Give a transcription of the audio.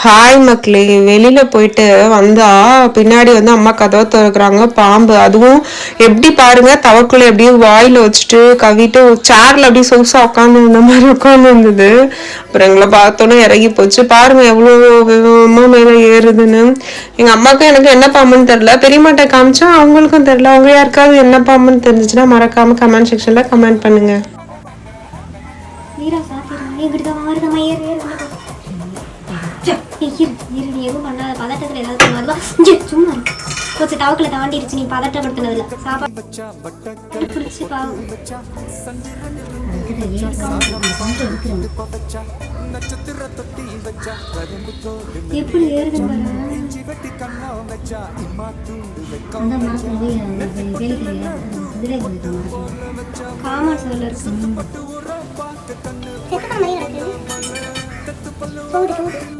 Hi மக்களே, வெளியில போயிட்டு வந்தா பின்னாடி வந்து அம்மா கதவை திறக்கிறாங்க. பாம்பு, அதுவும் எப்படி பாருங்க, தவக்குள்ள எப்படியே வாயில வச்சுட்டு கவிட்டு சேர்ல அப்படியே சொகுசா உட்காந்து இருந்த மாதிரி உட்காந்து இருந்தது. அப்புறம் எங்களை பார்த்தோன்னே இறங்கி போச்சு. பாருங்க எவ்வளோ வேகமா மேலே ஏறுதுன்னு. எங்க அம்மாவுக்கும் எனக்கு என்ன பாம்புன்னு தெரியல, பெரியமாட்ட காமிச்சா அவங்களுக்கும் தெரியல. அவங்க யாருக்காவது என்ன பாம்புன்னு தெரிஞ்சுச்சுன்னா மறக்காம கமெண்ட் செக்ஷன்ல கமெண்ட் பண்ணுங்க. எதுவும் பண்ணாத பதட்டத்தில் ஏதாவது வருவா. சும்மா கொஞ்சம் தவக்கலை தாண்டிடுச்சு. நீ பதட்டப்படுத்தினதுல சாப்பாடு பிடிச்சி பாவம் எப்படி ஏறுதுன்னு காமர்ஸ் இருக்கு.